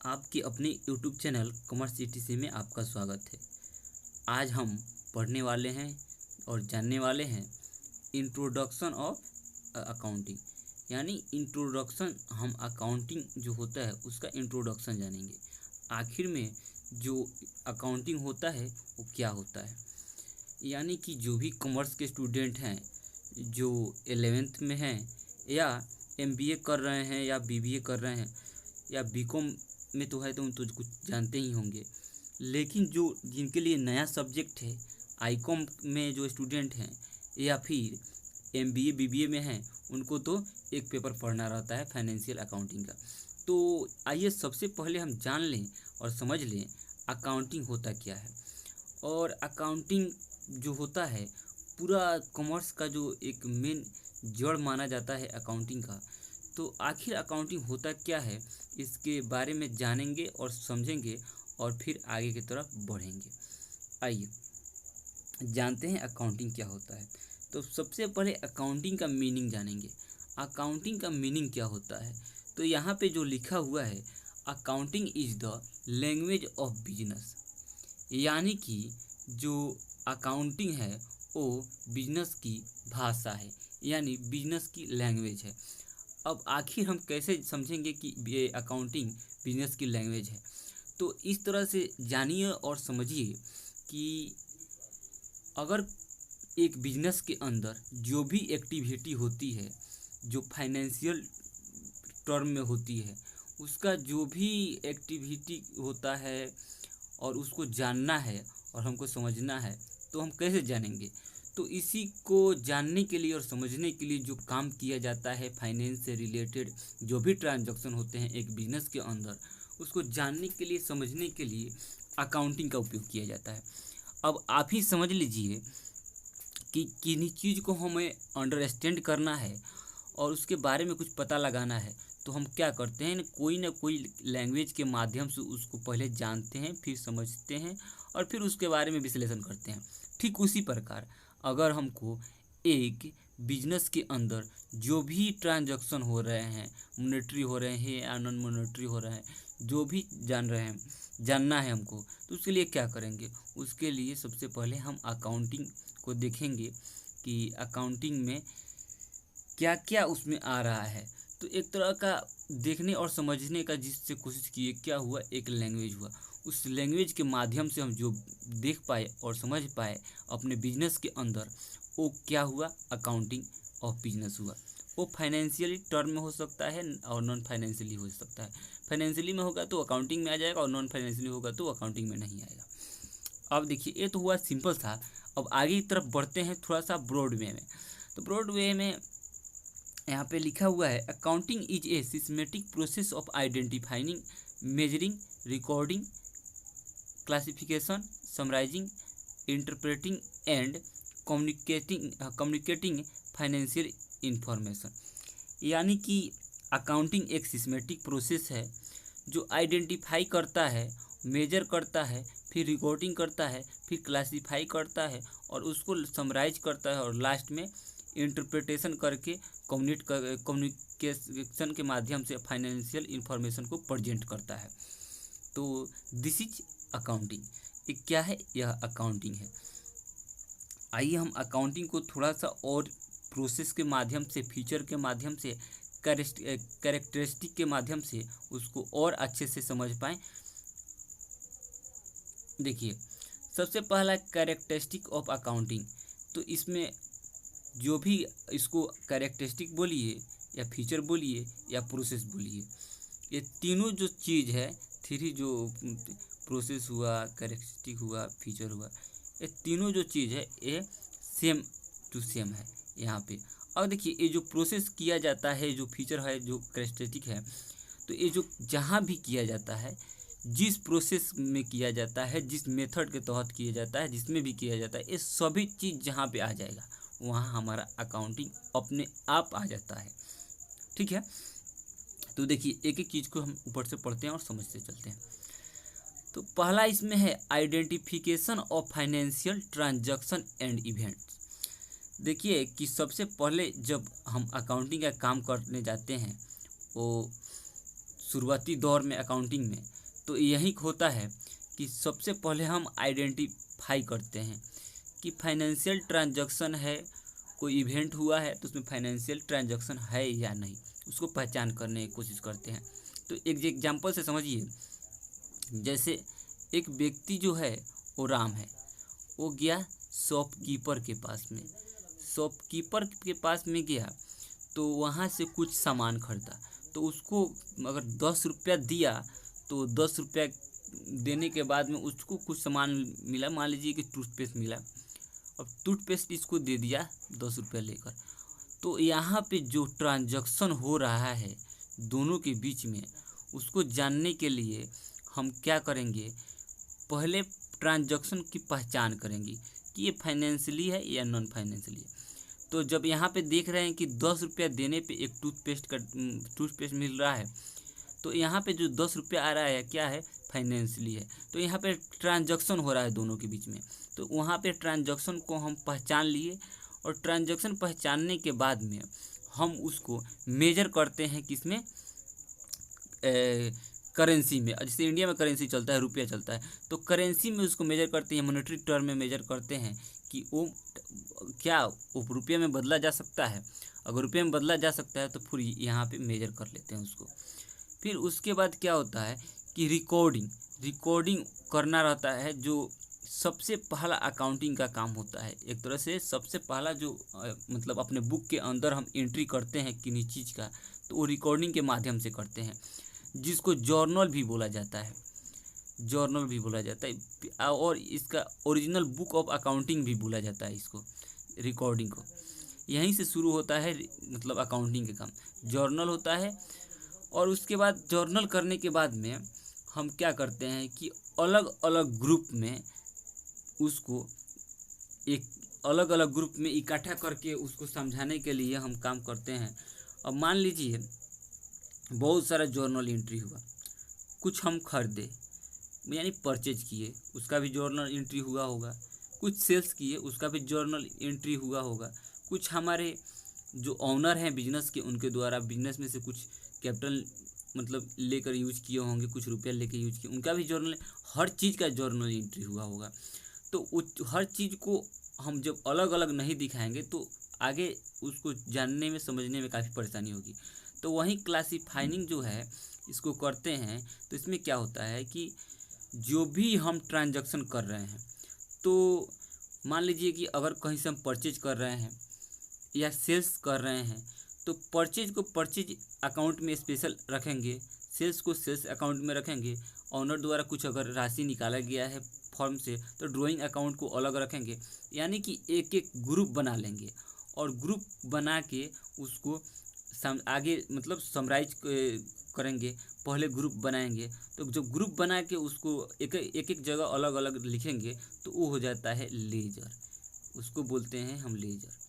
आपके अपने YouTube channel commerce ETC में आपका स्वागत है। आज हम पढ़ने वाले हैं और जानने वाले हैं इंट्रोडक्शन ऑफ अकाउंटिंग। यानी इंट्रोडक्शन, हम अकाउंटिंग जो होता है उसका इंट्रोडक्शन जानेंगे। आखिर में जो अकाउंटिंग होता है वो क्या होता है। यानी कि जो भी कॉमर्स के स्टूडेंट हैं, जो 11th में हैं या MBA कर रहे हैं या BBA कर रहे हैं या BCom में तो है, तो उन तो कुछ जानते ही होंगे। लेकिन जो जिनके लिए नया सब्जेक्ट है, ICOM में जो स्टूडेंट हैं या फिर MBA BBA में हैं, उनको तो एक पेपर पढ़ना रहता है फाइनेंशियल अकाउंटिंग का। तो आइए सबसे पहले हम जान लें और समझ लें अकाउंटिंग होता क्या है। और अकाउंटिंग जो होता है, पूरा कॉमर्स का जो एक मेन जड़ माना जाता है अकाउंटिंग का। तो आखिर अकाउंटिंग होता क्या है, इसके बारे में जानेंगे और समझेंगे और फिर आगे की तरफ बढ़ेंगे। आइए जानते हैं अकाउंटिंग क्या होता है। तो सबसे पहले अकाउंटिंग का मीनिंग जानेंगे। अकाउंटिंग का मीनिंग क्या होता है, तो यहाँ पे जो लिखा हुआ है, accounting is the language of business. यानी कि जो अकाउंटिंग है वो बिजनेस की भाषा है, यानी बिजनेस की लैंग्वेज है। अब आखिर हम कैसे समझेंगे कि ये अकाउंटिंग बिजनेस की लैंग्वेज है। तो इस तरह से जानिए और समझिए कि अगर एक बिजनेस के अंदर जो भी एक्टिविटी होती है, जो फाइनेंशियल टर्म में होती है, उसका जो भी एक्टिविटी होता है और उसको जानना है और हमको समझना है, तो हम कैसे जानेंगे। तो इसी को जानने के लिए और समझने के लिए जो काम किया जाता है, फाइनेंस से रिलेटेड जो भी ट्रांजैक्शन होते हैं एक बिजनेस के अंदर, उसको जानने के लिए, समझने के लिए अकाउंटिंग का उपयोग किया जाता है। अब आप ही समझ लीजिए कि किन्हीं चीज़ को हमें अंडरस्टैंड करना है और उसके बारे में कुछ पता लगाना है, तो हम क्या करते हैं, ना कोई लैंग्वेज के माध्यम से उसको पहले जानते हैं, फिर समझते हैं और फिर उसके बारे में विश्लेषण करते हैं। ठीक उसी प्रकार अगर हमको एक बिजनेस के अंदर जो भी ट्रांजैक्शन हो रहे हैं, मॉनेटरी हो रहे हैं या नॉन मॉनेटरी हो रहे हैं, जो भी जान रहे हैं, जानना है हमको, तो उसके लिए क्या करेंगे। उसके लिए सबसे पहले हम अकाउंटिंग को देखेंगे कि अकाउंटिंग में क्या क्या उसमें आ रहा है। तो एक तरह का देखने और समझने का जिससे कोशिश किए, क्या हुआ, एक लैंग्वेज हुआ। उस लैंग्वेज के माध्यम से हम जो देख पाए और समझ पाए अपने बिजनेस के अंदर, वो क्या हुआ, अकाउंटिंग ऑफ बिजनेस हुआ। वो फाइनेंशियली टर्म में हो सकता है और नॉन फाइनेंशियली हो सकता है। फाइनेंशियली में होगा तो अकाउंटिंग में आ जाएगा और नॉन फाइनेंशियली होगा तो अकाउंटिंग में नहीं आएगा। अब देखिए, ये तो हुआ सिंपल था। अब आगे की तरफ बढ़ते हैं थोड़ा सा ब्रॉड वे में। तो ब्रॉड वे में यहाँ पे लिखा हुआ है, accounting is a systematic process of identifying, measuring, recording, classification, summarising, interpreting and communicating financial information. यानी कि अकाउंटिंग एक सिस्टमेटिक प्रोसेस है जो आइडेंटिफाई करता है, मेजर करता है, फिर रिकॉर्डिंग करता है, फिर क्लासीफाई करता है और उसको समराइज करता है और लास्ट में इंटरप्रिटेशन करके कम्युनिकेशन के माध्यम से फाइनेंशियल इंफॉर्मेशन को प्रेजेंट करता है। तो दिस इज अकाउंटिंग। ये क्या है, यह अकाउंटिंग है। आइए हम अकाउंटिंग को थोड़ा सा और प्रोसेस के माध्यम से, फीचर के माध्यम से, कैरेक्टरिस्टिक के माध्यम से उसको और अच्छे से समझ पाएँ। देखिए, सबसे पहला कैरेक्टरिस्टिक ऑफ अकाउंटिंग। तो इसमें जो भी, इसको कैरेक्टरिस्टिक बोलिए या फीचर बोलिए या प्रोसेस बोलिए, ये तीनों जो चीज़ है, थ्री जो प्रोसेस हुआ, कैरेक्टरिस्टिक हुआ, फीचर हुआ, ये तीनों जो चीज़ है ये सेम टू सेम है यहाँ पे। अब देखिए, ये जो प्रोसेस किया जाता है, जो फीचर है, जो कैरेक्टरिस्टिक है, तो ये जो जहाँ भी किया जाता है, जिस प्रोसेस में किया जाता है, जिस मेथड के तहत किया जाता है, जिसमें भी किया जाता है, ये सभी चीज़ जहाँ पे आ जाएगा वहाँ हमारा अकाउंटिंग अपने आप आ जाता है। ठीक है। तो देखिए, एक एक चीज़ को हम ऊपर से पढ़ते हैं और समझते चलते हैं। तो पहला इसमें है identification of financial transaction and events. देखिए कि सबसे पहले जब हम अकाउंटिंग का काम करने जाते हैं, वो शुरुआती दौर में अकाउंटिंग में, तो यही होता है कि सबसे पहले हम आइडेंटिफाई करते हैं कि फाइनेंशियल ट्रांजैक्शन है, कोई इवेंट हुआ है तो उसमें फाइनेंशियल ट्रांजैक्शन है या नहीं, उसको पहचान करने की कोशिश करते हैं। तो एक एग्जांपल से समझिए, जैसे एक व्यक्ति जो है वो राम है, वो गया शॉपकीपर के पास में, शॉपकीपर के पास में गया तो वहाँ से कुछ सामान खरीदा, तो उसको अगर 10 रुपया दिया तो 10 रुपया देने के बाद में उसको कुछ सामान मिला, मान लीजिए कि टूथपेस्ट मिला। अब टूथपेस्ट इसको दे दिया 10 रुपया लेकर। तो यहाँ पे जो ट्रांजैक्शन हो रहा है दोनों के बीच में, उसको जानने के लिए हम क्या करेंगे, पहले ट्रांजैक्शन की पहचान करेंगे कि ये फाइनेंशियली है या नॉन फाइनेंशियली है। तो जब यहाँ पे देख रहे हैं कि 10 रुपया देने पे एक टूथपेस्ट मिल रहा है, तो यहाँ पे जो 10 रुपया आ रहा है क्या है, फाइनेंशियली है। तो यहाँ पे ट्रांजैक्शन हो रहा है दोनों के बीच में, तो वहाँ पे ट्रांजैक्शन को हम पहचान लिए, और ट्रांजैक्शन पहचानने के बाद में हम उसको मेजर करते हैं किसमें, करेंसी में। जैसे इंडिया में करेंसी चलता है, रुपया चलता है, तो करेंसी में उसको मेजर करते हैं, मॉनेटरी टर्म में मेजर करते हैं कि वो क्या वो रुपये में बदला जा सकता है। अगर रुपये में बदला जा सकता है तो फिर यहाँ पे मेजर कर लेते हैं उसको। फिर उसके बाद क्या होता है कि रिकॉर्डिंग करना रहता है, जो सबसे पहला अकाउंटिंग का काम होता है। एक तरह से सबसे पहला जो मतलब अपने बुक के अंदर हम एंट्री करते हैं किन्हीं चीज़ का, तो वो रिकॉर्डिंग के माध्यम से करते हैं, जिसको जर्नल भी बोला जाता है, और इसका ओरिजिनल बुक ऑफ अकाउंटिंग भी बोला जाता है इसको, रिकॉर्डिंग को। यहीं से शुरू होता है मतलब अकाउंटिंग का काम, जर्नल होता है। और उसके बाद जर्नल करने के बाद में हम क्या करते हैं कि अलग अलग ग्रुप में उसको एक अलग अलग ग्रुप में इकट्ठा करके उसको समझाने के लिए हम काम करते हैं। अब मान लीजिए बहुत सारा जर्नल एंट्री हुआ, कुछ हम खरीदे यानी परचेज किए, उसका भी जर्नल एंट्री हुआ होगा, कुछ सेल्स किए, उसका भी जर्नल एंट्री हुआ होगा, कुछ हमारे जो ऑनर हैं बिजनेस के, उनके द्वारा बिजनेस में से कुछ कैपिटल मतलब लेकर यूज किए होंगे, कुछ रुपया लेकर यूज किए, उनका भी जर्नल, हर चीज़ का जर्नल एंट्री हुआ होगा। तो हर चीज़ को हम जब अलग अलग नहीं दिखाएंगे तो आगे उसको जानने में समझने में काफ़ी परेशानी होगी। तो वहीं क्लासिफाइंग जो है इसको करते हैं, तो इसमें क्या होता है कि जो भी हम ट्रांजैक्शन कर रहे हैं, तो मान लीजिए कि अगर कहीं से हम परचेज कर रहे हैं या सेल्स कर रहे हैं, तो परचेज को परचेज अकाउंट में स्पेशल रखेंगे, सेल्स को सेल्स अकाउंट में रखेंगे, ऑनर द्वारा कुछ अगर राशि निकाला गया है फॉर्म से तो ड्राइंग अकाउंट को अलग रखेंगे। यानी कि एक एक ग्रुप बना लेंगे, और ग्रुप बना के उसको आगे मतलब समराइज करेंगे। पहले ग्रुप बनाएंगे, तो जब ग्रुप बना के उसको एक एक जगह अलग अलग लिखेंगे तो वो हो जाता है लेजर, उसको बोलते हैं हम लेजर।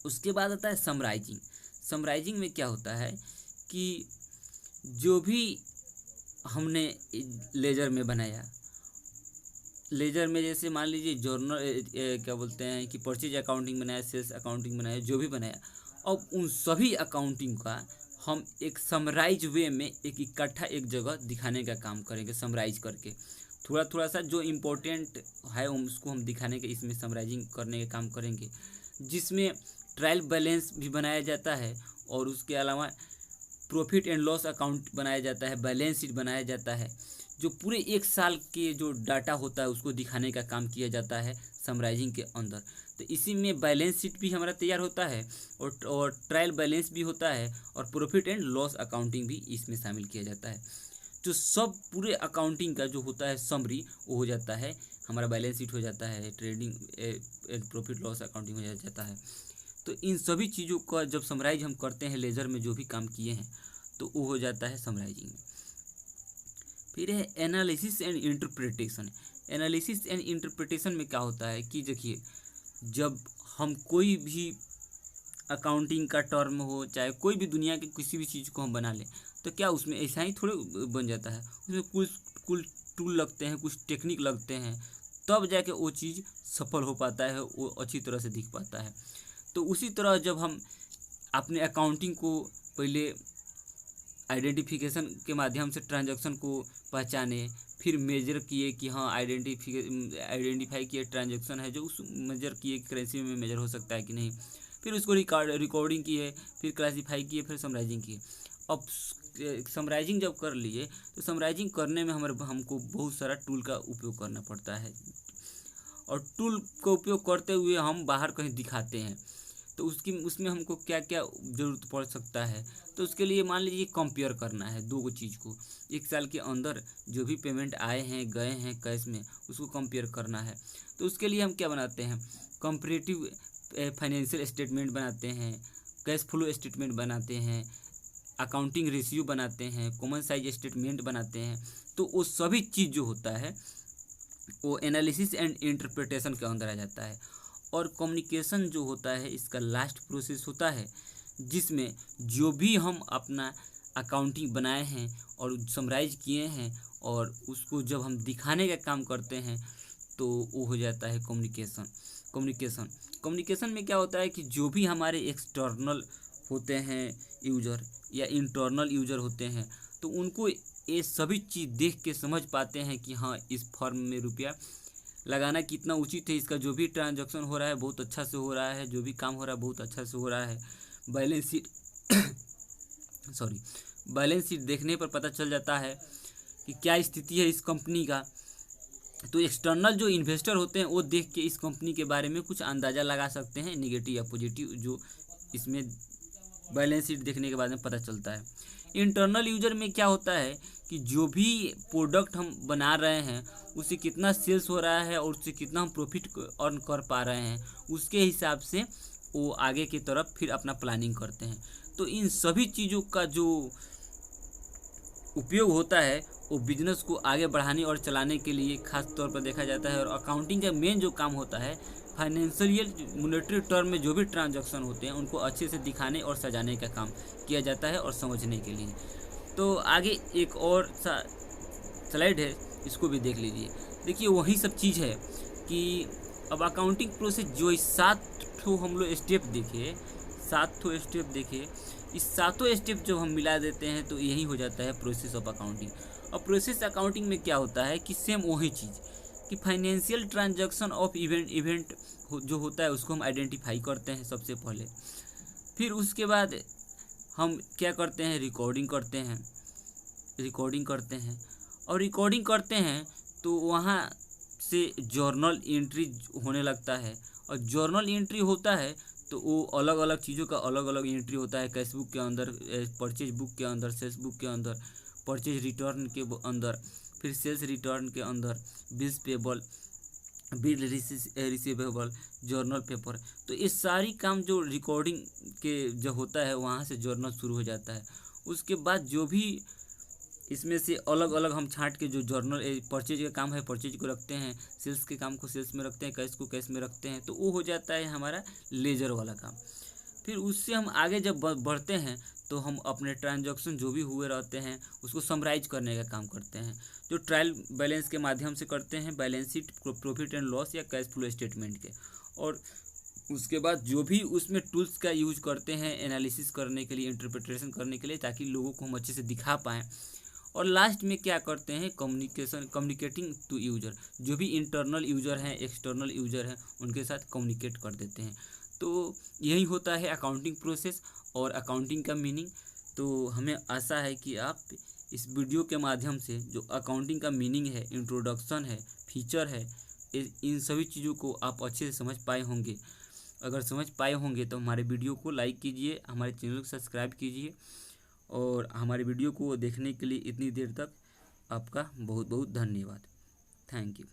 उसके बाद आता है समराइजिंग में क्या होता है कि जो भी हमने लेजर में बनाया, लेजर में जैसे मान लीजिए जर्नल क्या बोलते हैं कि परचेज अकाउंटिंग बनाया, सेल्स अकाउंटिंग बनाया, जो भी बनाया, अब उन सभी अकाउंटिंग का हम एक समराइज वे में एक इकट्ठा एक जगह दिखाने का काम करेंगे, समराइज करके थोड़ा थोड़ा सा जो इम्पोर्टेंट है उसको हम दिखाने के इसमें समराइजिंग करने का काम करेंगे, जिसमें ट्रायल बैलेंस भी बनाया जाता है, और उसके अलावा प्रॉफिट एंड लॉस अकाउंट बनाया जाता है, बैलेंस शीट बनाया जाता है, जो पूरे एक साल के जो डाटा होता है उसको दिखाने का काम किया जाता है समराइजिंग के अंदर। तो इसी में बैलेंस शीट भी हमारा तैयार होता है, और ट्रायल बैलेंस भी होता है, और प्रॉफिट एंड लॉस अकाउंटिंग भी इसमें शामिल किया जाता है। जो सब पूरे अकाउंटिंग का जो होता है समरी, वो हो जाता है हमारा बैलेंस शीट हो जाता है, ट्रेडिंग प्रॉफिट लॉस अकाउंटिंग हो जाता है। तो इन सभी चीज़ों का जब समराइज हम करते हैं लेजर में जो भी काम किए हैं, तो वो हो जाता है समराइजिंग में। फिर है एनालिसिस एंड इंटरप्रिटेशन में क्या होता है कि देखिए, जब हम कोई भी अकाउंटिंग का टर्म हो, चाहे कोई भी दुनिया की किसी भी चीज़ को हम बना लें, तो क्या उसमें ऐसा ही थोड़े बन जाता है, उसमें कुछ टूल लगते हैं, कुछ टेक्निक लगते हैं, तब जाके वो चीज़ सफल हो पाता है, वो अच्छी तरह से दिख पाता है। तो उसी तरह जब हम अपने अकाउंटिंग को पहले आइडेंटिफिकेशन के माध्यम से ट्रांजैक्शन को पहचाने, फिर मेजर किए कि हाँ आइडेंटिफाई किए ट्रांजैक्शन है जो उस मेजर किए करेंसी में मेजर हो सकता है कि नहीं, फिर उसको रिकॉर्डिंग किए, फिर क्लासीफाई किए, फिर समराइजिंग किए। अब समराइजिंग जब कर लिए तो समराइजिंग करने में हमको बहुत सारा टूल का उपयोग करना पड़ता है, और टूल का उपयोग करते हुए हम बाहर कहीं दिखाते हैं तो उसमें हमको क्या क्या ज़रूरत पड़ सकता है। तो उसके लिए मान लीजिए कंपेयर करना है दो चीज़ को, एक साल के अंदर जो भी पेमेंट आए हैं गए हैं कैश में, उसको कंपेयर करना है। तो उसके लिए हम क्या बनाते हैं, कंपैरेटिव फाइनेंशियल स्टेटमेंट बनाते हैं, कैश फ्लो स्टेटमेंट बनाते हैं, अकाउंटिंग रेशियो बनाते हैं, कॉमन साइज स्टेटमेंट बनाते हैं। तो वो सभी चीज़ जो होता है वो एनालिसिस एंड इंटरप्रिटेशन के अंदर आ जाता है। और कम्युनिकेशन जो होता है इसका लास्ट प्रोसेस होता है, जिसमें जो भी हम अपना अकाउंटिंग बनाए हैं और समराइज किए हैं और उसको जब हम दिखाने का काम करते हैं तो वो हो जाता है कम्युनिकेशन में क्या होता है कि जो भी हमारे एक्सटर्नल होते हैं यूज़र या इंटरनल यूज़र होते हैं, तो उनको ये सभी चीज़ देख के समझ पाते हैं कि हाँ इस फर्म में रुपया लगाना कितना उचित है, इसका जो भी ट्रांजैक्शन हो रहा है बहुत अच्छा से हो रहा है, जो भी काम हो रहा है बहुत अच्छा से हो रहा है। बैलेंस शीट बैलेंस शीट देखने पर पता चल जाता है कि क्या स्थिति है इस कंपनी का। तो एक्सटर्नल जो इन्वेस्टर होते हैं वो देख के इस कंपनी के बारे में कुछ अंदाज़ा लगा सकते हैं, निगेटिव या पॉजिटिव, जो इसमें बैलेंस शीट देखने के बाद में पता चलता है। इंटरनल यूजर में क्या होता है कि जो भी प्रोडक्ट हम बना रहे हैं उससे कितना सेल्स हो रहा है और उससे कितना हम प्रॉफिट अर्न कर पा रहे हैं, उसके हिसाब से वो आगे की तरफ फिर अपना प्लानिंग करते हैं। तो इन सभी चीज़ों का जो उपयोग होता है वो बिजनेस को आगे बढ़ाने और चलाने के लिए खास तौर पर देखा जाता है। और अकाउंटिंग का मेन जो काम होता है फाइनेंशियल मॉनेटरी टर्म में जो भी ट्रांजैक्शन होते हैं उनको अच्छे से दिखाने और सजाने का काम किया जाता है और समझने के लिए। तो आगे एक और सा स्लाइड है, इसको भी देख लीजिए। देखिए वही सब चीज़ है कि अब अकाउंटिंग प्रोसेस जो इस 7 हम लोग स्टेप देखे, इस सातों स्टेप जब हम मिला देते हैं तो यही हो जाता है प्रोसेस ऑफ अकाउंटिंग। और प्रोसेस अकाउंटिंग में क्या होता है कि सेम वही चीज़ कि फाइनेंशियल ट्रांजैक्शन ऑफ इवेंट जो होता है उसको हम आइडेंटिफाई करते हैं सबसे पहले। फिर उसके बाद हम क्या करते हैं, रिकॉर्डिंग करते हैं तो वहाँ से जर्नल एंट्री होने लगता है। और जर्नल एंट्री होता है तो वो अलग अलग चीज़ों का अलग अलग एंट्री होता है, कैश बुक के अंदर, परचेज बुक के अंदर, सेल्स बुक के अंदर, परचेज रिटर्न के अंदर, फिर सेल्स रिटर्न के अंदर, bills payable, bill receivable, journal paper. तो ये सारी काम जो रिकॉर्डिंग के जो होता है वहाँ से जर्नल शुरू हो जाता है। उसके बाद जो भी इसमें से अलग अलग हम छांट के जो जर्नल परचेज का काम है परचेज को रखते हैं, सेल्स के काम को सेल्स में रखते हैं, कैश को कैश में रखते हैं, तो वो हो जाता है हमारा लेजर वाला काम। फिर उससे हम आगे जब बढ़ते हैं तो हम अपने ट्रांजैक्शन जो भी हुए रहते हैं उसको समराइज करने का काम करते हैं, जो ट्रायल बैलेंस के माध्यम से करते हैं, balance sheet, profit and loss या कैश फ्लो स्टेटमेंट के। और उसके बाद जो भी उसमें टूल्स का यूज करते हैं एनालिसिस करने के लिए, इंटरप्रिटेशन करने के लिए, ताकि लोगों को हम अच्छे से दिखा पाएँ। और लास्ट में क्या करते हैं, कम्युनिकेटिंग टू यूज़र, जो भी इंटरनल यूज़र हैं, एक्सटर्नल यूज़र हैं, उनके साथ कम्युनिकेट कर देते हैं। तो यही होता है अकाउंटिंग प्रोसेस और अकाउंटिंग का मीनिंग। तो हमें आशा है कि आप इस वीडियो के माध्यम से जो अकाउंटिंग का मीनिंग है, इंट्रोडक्शन है, फीचर है, इन सभी चीज़ों को आप अच्छे से समझ पाए होंगे। अगर समझ पाए होंगे तो हमारे वीडियो को लाइक कीजिए, हमारे चैनल को सब्सक्राइब कीजिए, और हमारे वीडियो को देखने के लिए इतनी देर तक आपका बहुत बहुत धन्यवाद। Thank you.